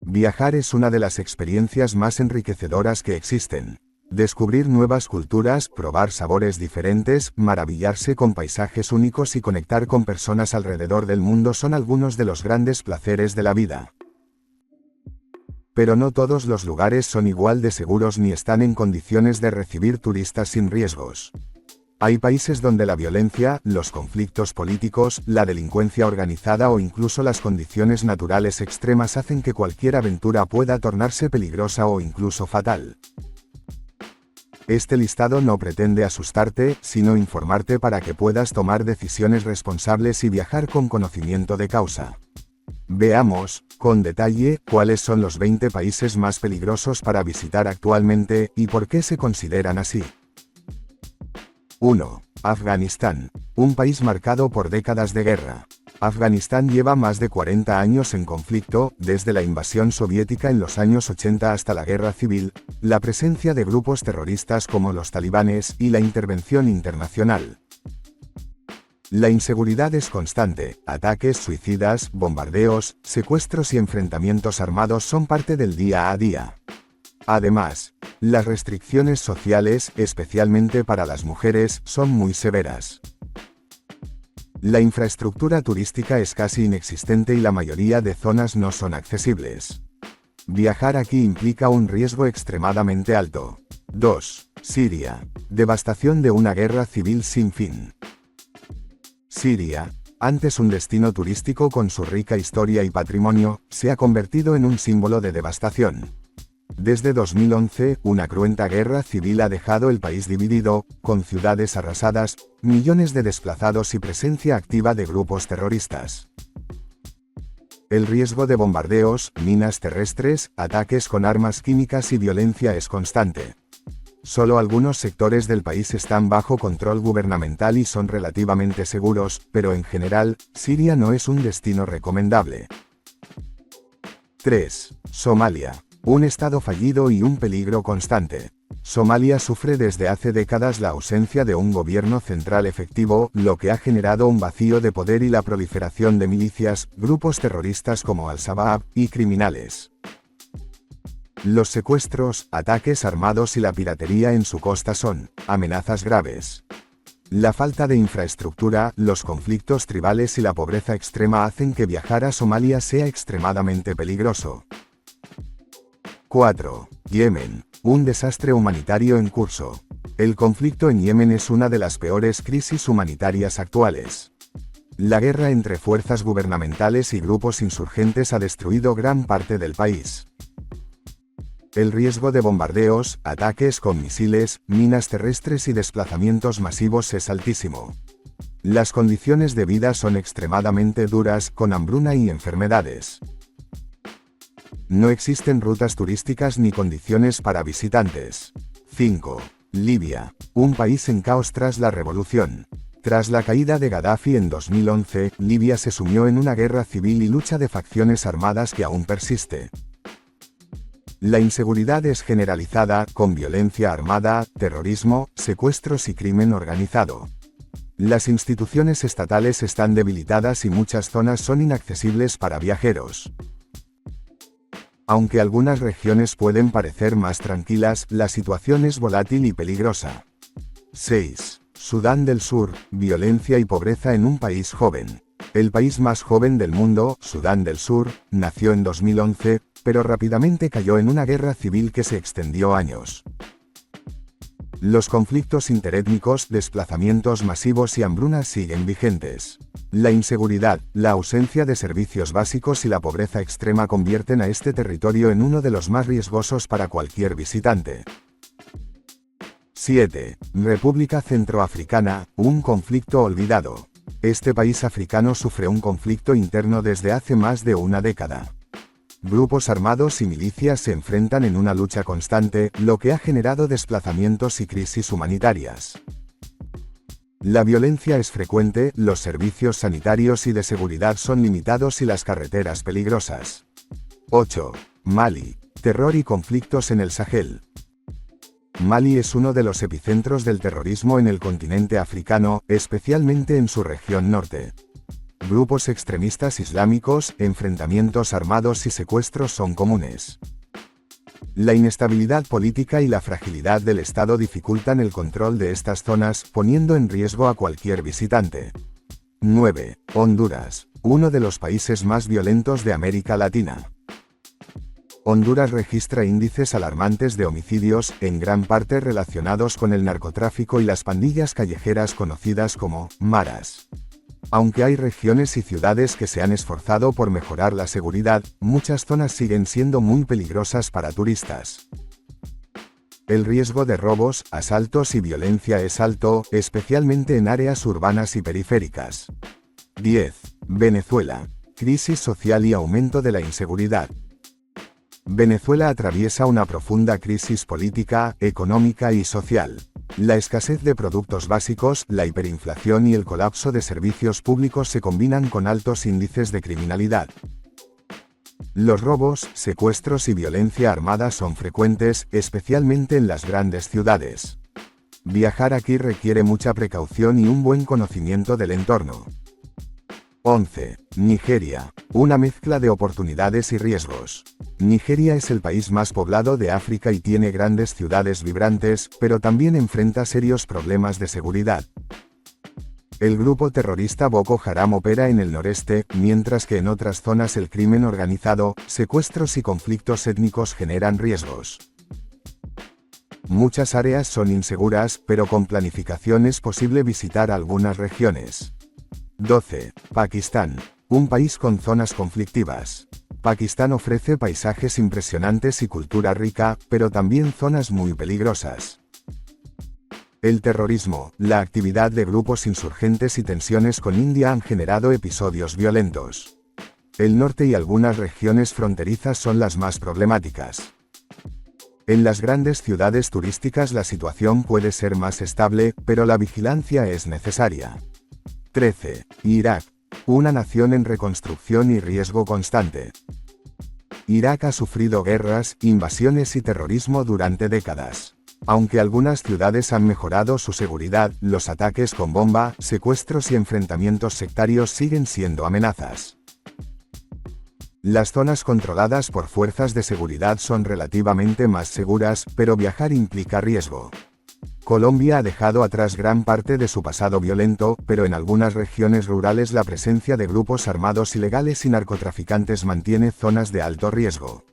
Viajar es una de las experiencias más enriquecedoras que existen. Descubrir nuevas culturas, probar sabores diferentes, maravillarse con paisajes únicos y conectar con personas alrededor del mundo son algunos de los grandes placeres de la vida. Pero no todos los lugares son igual de seguros ni están en condiciones de recibir turistas sin riesgos. Hay países donde la violencia, los conflictos políticos, la delincuencia organizada o incluso las condiciones naturales extremas hacen que cualquier aventura pueda tornarse peligrosa o incluso fatal. Este listado no pretende asustarte, sino informarte para que puedas tomar decisiones responsables y viajar con conocimiento de causa. Veamos, con detalle, cuáles son los 20 países más peligrosos para visitar actualmente, y por qué se consideran así. 1. Afganistán. Un país marcado por décadas de guerra. Afganistán lleva más de 40 años en conflicto, desde la invasión soviética en los años 80 hasta la guerra civil, la presencia de grupos terroristas como los talibanes y la intervención internacional. La inseguridad es constante, ataques suicidas, bombardeos, secuestros y enfrentamientos armados son parte del día a día. Además, las restricciones sociales, especialmente para las mujeres, son muy severas. La infraestructura turística es casi inexistente y la mayoría de zonas no son accesibles. Viajar aquí implica un riesgo extremadamente alto. 2. Siria. Devastación de una guerra civil sin fin. Siria, antes un destino turístico con su rica historia y patrimonio, se ha convertido en un símbolo de devastación. Desde 2011, una cruenta guerra civil ha dejado el país dividido, con ciudades arrasadas, millones de desplazados y presencia activa de grupos terroristas. El riesgo de bombardeos, minas terrestres, ataques con armas químicas y violencia es constante. Solo algunos sectores del país están bajo control gubernamental y son relativamente seguros, pero en general, Siria no es un destino recomendable. 3. Somalia. Un estado fallido y un peligro constante. Somalia sufre desde hace décadas la ausencia de un gobierno central efectivo, lo que ha generado un vacío de poder y la proliferación de milicias, grupos terroristas como Al-Shabaab, y criminales. Los secuestros, ataques armados y la piratería en su costa son amenazas graves. La falta de infraestructura, los conflictos tribales y la pobreza extrema hacen que viajar a Somalia sea extremadamente peligroso. 4. Yemen. Un desastre humanitario en curso. El conflicto en Yemen es una de las peores crisis humanitarias actuales. La guerra entre fuerzas gubernamentales y grupos insurgentes ha destruido gran parte del país. El riesgo de bombardeos, ataques con misiles, minas terrestres y desplazamientos masivos es altísimo. Las condiciones de vida son extremadamente duras, con hambruna y enfermedades. No existen rutas turísticas ni condiciones para visitantes. 5. Libia. Un país en caos tras la revolución. Tras la caída de Gaddafi en 2011, Libia se sumió en una guerra civil y lucha de facciones armadas que aún persiste. La inseguridad es generalizada, con violencia armada, terrorismo, secuestros y crimen organizado. Las instituciones estatales están debilitadas y muchas zonas son inaccesibles para viajeros. Aunque algunas regiones pueden parecer más tranquilas, la situación es volátil y peligrosa. 6. Sudán del Sur, violencia y pobreza en un país joven. El país más joven del mundo, Sudán del Sur, nació en 2011, pero rápidamente cayó en una guerra civil que se extendió años. Los conflictos interétnicos, desplazamientos masivos y hambrunas siguen vigentes. La inseguridad, la ausencia de servicios básicos y la pobreza extrema convierten a este territorio en uno de los más riesgosos para cualquier visitante. 7. República Centroafricana, un conflicto olvidado. Este país africano sufre un conflicto interno desde hace más de una década. Grupos armados y milicias se enfrentan en una lucha constante, lo que ha generado desplazamientos y crisis humanitarias. La violencia es frecuente, los servicios sanitarios y de seguridad son limitados y las carreteras peligrosas. 8. Mali. Terror y conflictos en el Sahel. Mali es uno de los epicentros del terrorismo en el continente africano, especialmente en su región norte. Grupos extremistas islámicos, enfrentamientos armados y secuestros son comunes. La inestabilidad política y la fragilidad del Estado dificultan el control de estas zonas, poniendo en riesgo a cualquier visitante. 9. Honduras, uno de los países más violentos de América Latina. Honduras registra índices alarmantes de homicidios, en gran parte relacionados con el narcotráfico y las pandillas callejeras conocidas como maras. Aunque hay regiones y ciudades que se han esforzado por mejorar la seguridad, muchas zonas siguen siendo muy peligrosas para turistas. El riesgo de robos, asaltos y violencia es alto, especialmente en áreas urbanas y periféricas. 10. Venezuela. Crisis social y aumento de la inseguridad. Venezuela atraviesa una profunda crisis política, económica y social. La escasez de productos básicos, la hiperinflación y el colapso de servicios públicos se combinan con altos índices de criminalidad. Los robos, secuestros y violencia armada son frecuentes, especialmente en las grandes ciudades. Viajar aquí requiere mucha precaución y un buen conocimiento del entorno. 11. Nigeria. Una mezcla de oportunidades y riesgos. Nigeria es el país más poblado de África y tiene grandes ciudades vibrantes, pero también enfrenta serios problemas de seguridad. El grupo terrorista Boko Haram opera en el noreste, mientras que en otras zonas el crimen organizado, secuestros y conflictos étnicos generan riesgos. Muchas áreas son inseguras, pero con planificación es posible visitar algunas regiones. 12. Pakistán. Un país con zonas conflictivas. Pakistán ofrece paisajes impresionantes y cultura rica, pero también zonas muy peligrosas. El terrorismo, la actividad de grupos insurgentes y tensiones con India han generado episodios violentos. El norte y algunas regiones fronterizas son las más problemáticas. En las grandes ciudades turísticas la situación puede ser más estable, pero la vigilancia es necesaria. 13. Irak. Una nación en reconstrucción y riesgo constante. Irak ha sufrido guerras, invasiones y terrorismo durante décadas. Aunque algunas ciudades han mejorado su seguridad, los ataques con bomba, secuestros y enfrentamientos sectarios siguen siendo amenazas. Las zonas controladas por fuerzas de seguridad son relativamente más seguras, pero viajar implica riesgo. Colombia ha dejado atrás gran parte de su pasado violento, pero en algunas regiones rurales la presencia de grupos armados ilegales y narcotraficantes mantiene zonas de alto riesgo.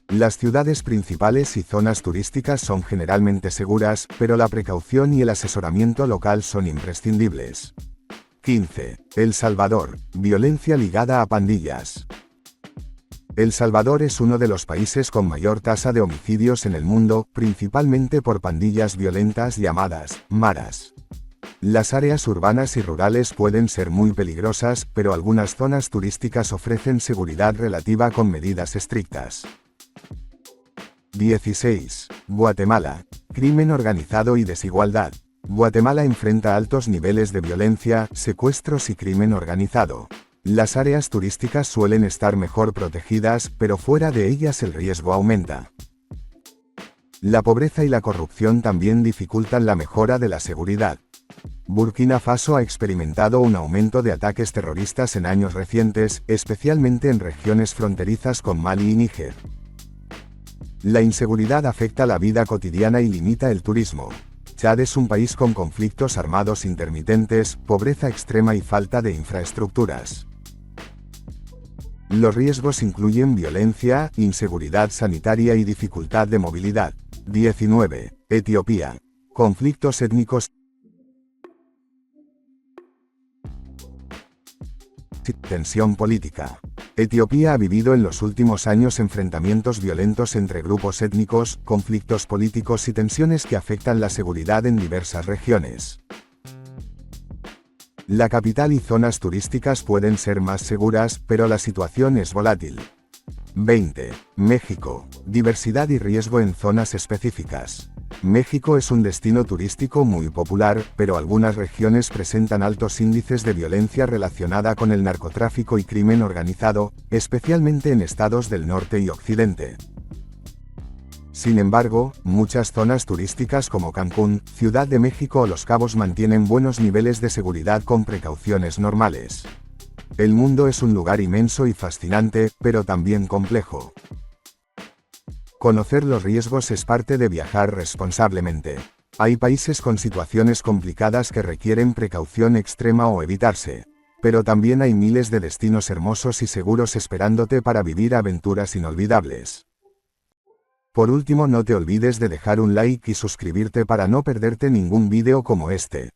Las ciudades principales y zonas turísticas son generalmente seguras, pero la precaución y el asesoramiento local son imprescindibles. 15. El Salvador. Violencia ligada a pandillas. El Salvador es uno de los países con mayor tasa de homicidios en el mundo, principalmente por pandillas violentas llamadas maras. Las áreas urbanas y rurales pueden ser muy peligrosas, pero algunas zonas turísticas ofrecen seguridad relativa con medidas estrictas. 16. Guatemala. Crimen organizado y desigualdad. Guatemala enfrenta altos niveles de violencia, secuestros y crimen organizado. Las áreas turísticas suelen estar mejor protegidas, pero fuera de ellas el riesgo aumenta. La pobreza y la corrupción también dificultan la mejora de la seguridad. Burkina Faso ha experimentado un aumento de ataques terroristas en años recientes, especialmente en regiones fronterizas con Mali y Níger. La inseguridad afecta la vida cotidiana y limita el turismo. Chad es un país con conflictos armados intermitentes, pobreza extrema y falta de infraestructuras. Los riesgos incluyen violencia, inseguridad sanitaria y dificultad de movilidad. 19. Etiopía. Conflictos étnicos y tensión política. Etiopía ha vivido en los últimos años enfrentamientos violentos entre grupos étnicos, conflictos políticos y tensiones que afectan la seguridad en diversas regiones. La capital y zonas turísticas pueden ser más seguras, pero la situación es volátil. 20. México. Diversidad y riesgo en zonas específicas. México es un destino turístico muy popular, pero algunas regiones presentan altos índices de violencia relacionada con el narcotráfico y crimen organizado, especialmente en estados del norte y occidente. Sin embargo, muchas zonas turísticas como Cancún, Ciudad de México o Los Cabos mantienen buenos niveles de seguridad con precauciones normales. El mundo es un lugar inmenso y fascinante, pero también complejo. Conocer los riesgos es parte de viajar responsablemente. Hay países con situaciones complicadas que requieren precaución extrema o evitarse. Pero también hay miles de destinos hermosos y seguros esperándote para vivir aventuras inolvidables. Por último, no te olvides de dejar un like y suscribirte para no perderte ningún vídeo como este.